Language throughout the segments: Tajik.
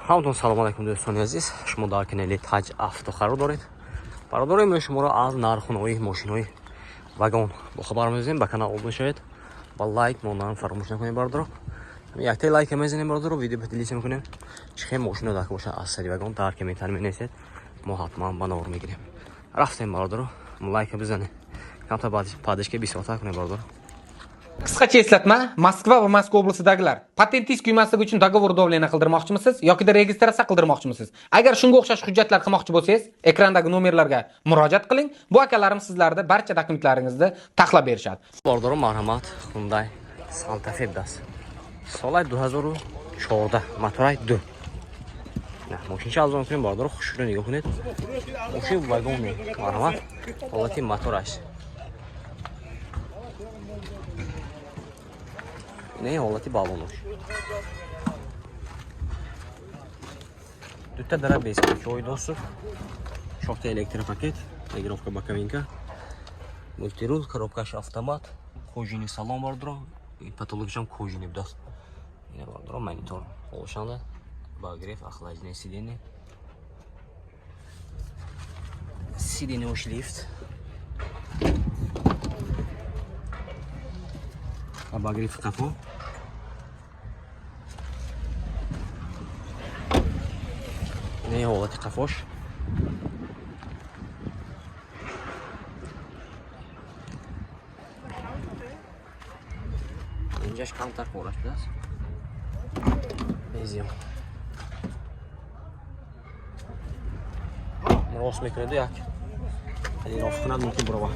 همتون سلام علیکم دوستان عزیز. شما در کانال تاج افت قرار دارید. برادرای ما شما را از نرخ‌های ماشین‌های واگن با خبر می‌دیم. با کانال عضو شوید. با لایک ماندن فراموش نکنید برادر. یک تا لایک می‌زنید برادر و ویدیو پلیس می‌کنیم. چه ماشین داخل باشه از سری واگن در کامنت می‌نویسید. ما حتما بنور می‌گیریم. رفتیم برادر. لایک بزنید. کم تا بعد پادشکی 20 وقت کنید برادر. Qisqacha eslatma, Moskva va Moskva oblasidagilar patentingiz kuymasligi uchun dogovor davlena qildirmoqchimisiz yoki registratsiya qildirmoqchimisiz? Agar shunga o'xshash hujjatlar qilmoqchi bo'lsangiz, ekrandagi nomerlarga murojaat qiling. Bu akalarim sizlarda barcha dokumentlaringizni taxlab berishadi. Bardoru marhamat, Hyundai Santa Fe das. So'lay 2014, motoray 2. نه ماشین چه ارزان کنیم باردار خوش رو نگاه کنید. ماشین واگن مرحمت حالتی موتورش. نه حالتی بالونش. دو تا داره بیس که اوی دوست. شافت الکتریک پاکت، رگیروفka боковинка, мультирул, коробкаш автомат, кожаный салон باردار. این патологичам кожаный даст. اینا باردار монитор. Олшанда багриф охлаждение сиденья. Сиденье уж лифт. Обогрев капо. Не холодный кафош. Инжаш кантар пораш да? Безим. Рост микроды як. Один рофкнад муки брова.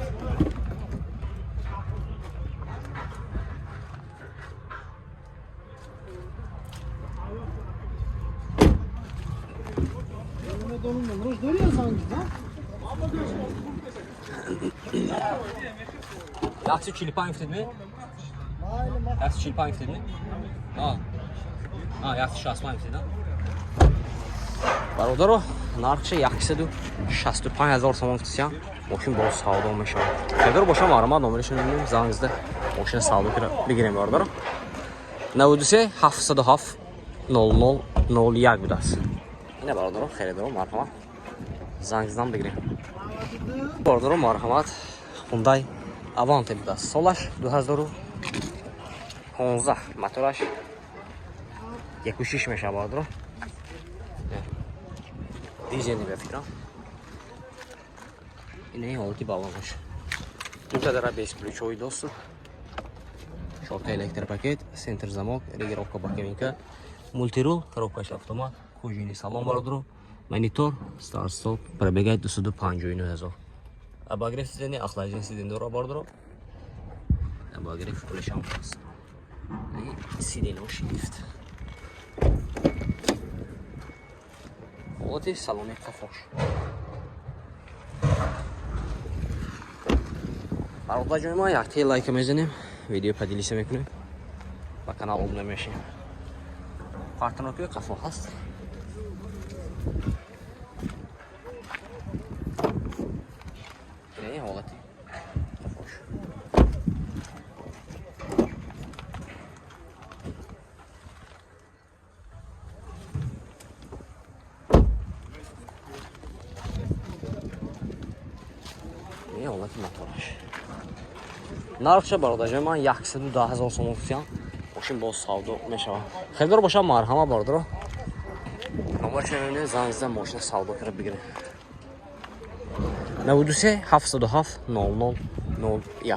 Yaxşı çilpan iftirmi? Yaxşı çilpan iftirmi? Yaxşı şasman iftirdi. برادر نرخش 165,000 سوم گفتم ماشین با سودا میشه. اگر باشه معلومات نمرهشون میدیم زنگزده ماشین سودا کنه بگیریم برادر. 93 707 0001 بود است. اینه برادر خریدار مرحمت زنگزدن بگیریم. برادر مرحمت Hyundai Avante بود است. سالش 2015 موتورش 1.6 میشه برادر. دیزلی بفکرم. اینه حالتی بالانش. دو تا داره بیس плечовый доступ. Шофта электропакет, центр замок, регулировка боковинка, мультирул, коробкаш автомат, кожаный салон барадро, монитор, старт-стоп, пробегает 259,000. Обогрев сиденья, охлаждение сиденья барадро. Обогрев плечом просто. И сиденье уж лифт. Вот и салон кафош. برادر ما یک تا لایک میزنیم ویدیو پادیلیس میکنیم با کانال عضو میشیم پارتنر قفا هست این حالتی قفاش این حالتی موتورش نرخش برادر من 110,000 سوم گفتم ماشین با سودا میشه. خیلی باشه مرحمت برادر. نمرش میبینید زنگ ماشین سودا کرد بگیره. 93 707 0001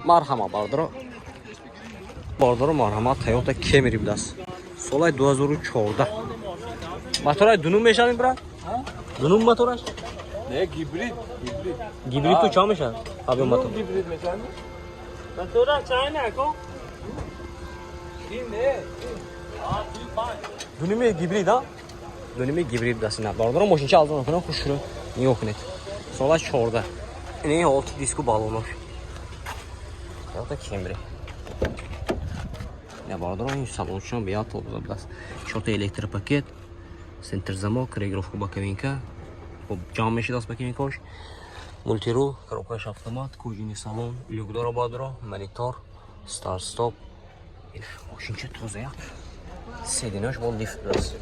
مرحمت برادر. برادر مرحمت تویوتا کمری بود است. سال 2014 موتور دونو میشن برات؟ دونو موتورش؟ نه گیبرید گیبرید تو چا میشه؟ ابی موتور گیبرید میشن موتور چای نکن این نه دونیمی گیبرید ها؟ دونیمی گیبرید دست نه. برادر ماشین چه ارزان کنه خوش رو نیو کنید. سال 14 این هولت دیسکو بالونش. تویوتا کمری. نه برادر این салончон بیاد تو بس. شورت الکتریک پاکت، центр замок, регулировка боковинка. جام میشه دست боковинкаш. مولتیرول، коробкаш автомат, кожаный салон, люкдор бадро, монитор, старт-стоп. این ماشین چه توزه. سیدیناش با لیفت دست.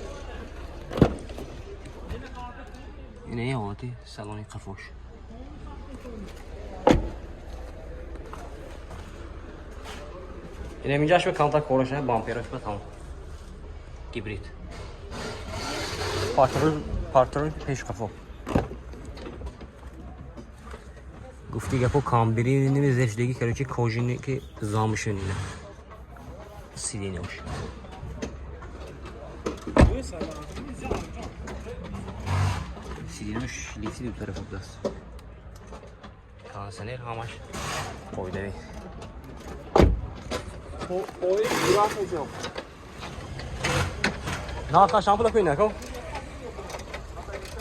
Yine havati saloni kafoş. Yine mincaş ve kontak kolaşan bumper ve tamam. Hibrit. Partner peş kafo. گفتی که کامبری نمی‌ذاشتی که چه کوچینی که زامشون نه سیدینوش سیدینوش لیفتی دو طرف دست کانسنر همش پایداری Oy bırakmayacağım. نه آخه شامپو کوی نکو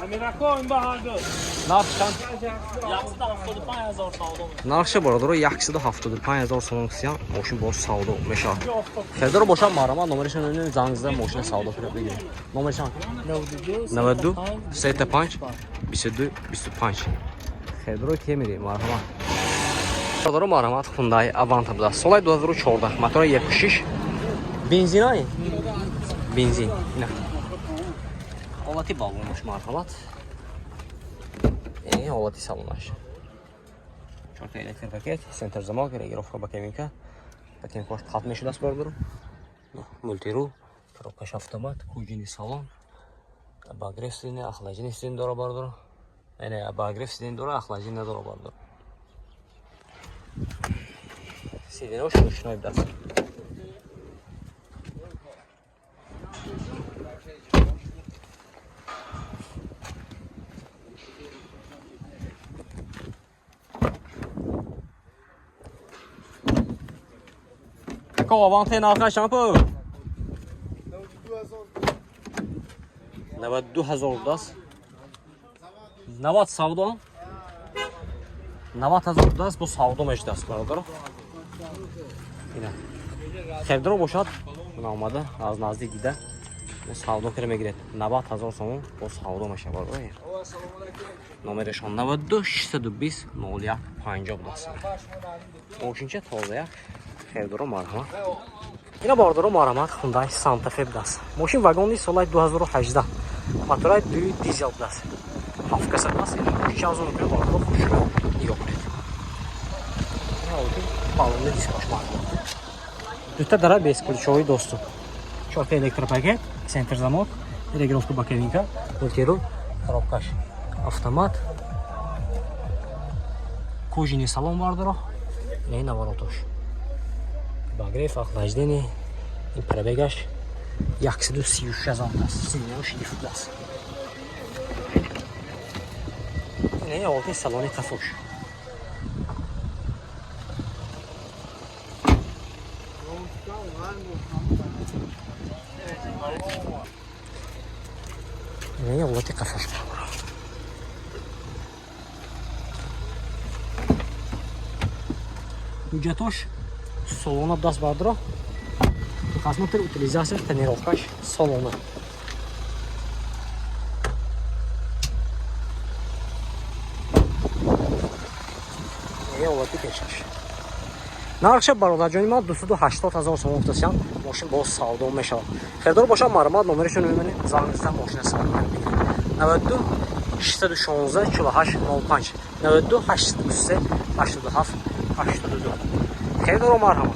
Amerika این بهادر نه شام yaxşı da 75000 savdo. نقشه برادر رو 175,000 so'm qilgan moshin bosh savdo mesha Xedar boşanmaram ama numarasını önüne zangizda moshin savdo qilib bergan numarasını 92 75 22 25 Xedar kemeri marhamat Xedar marhamat Hyundai Avanta'da solay 2014 motor 76 benzinay benzin ne Olati bağlanmış marhamat Olati salonlash Чёртый электропакет, центр замок, регулировка боковинка. Таким кош қатмеш дас бардыр. Мультирул, коробка автомат, кужинный салон. Обогрев сиденья, охлаждение сиденья дора бардыр. Обогрев сиденья дора, охлаждение дора бардыр. Сиденья уж ручной дас. Какого аванта на шампу? 92,000 дас. 90 savdo. 90,000 дас bu savdo meşdas baradır. Yine. Xevdro boşat. Buna olmadı. Az nazik gider. Savdo kireme girer. 90,000 so'm bu savdo meşa baradır. Номерش 92 620 01 50 дас. Moşincha toza Xevdro marhamat. Yine bordoro marhamat Hyundai Santa Fe das. Moşin vagonli solay 2018. Motoray 2 dizel das. Hafkasa das. 2010 bir bordoro xuşu yok. Ne oldu? Balonlu disk marhamat. Dütə dara bez ключевой достуp. Чёртый электропакет, центр замок, регулировка боковинка, мультируль, коробка автомат. Кожаный салон бардыр. Не наворотош. Обогрев, охлаждение, пробегаешь, 133,000 дас, сильный шлиф дас. Не, вот и салоне кафош. Не, вот и кафош. Уджатош. Salona das bardro. Посмотри утилизация тренировка салона. Olati keçmiş. Narxça baroda jo'nma 280,000 so'm o'xtasyan moshin boz savdo meşal. Xedor boşa marmad nomeri shuni meni zangizdan moshin salonlar. 92 616 08 05 92 837 87 82 Xedor marhamat.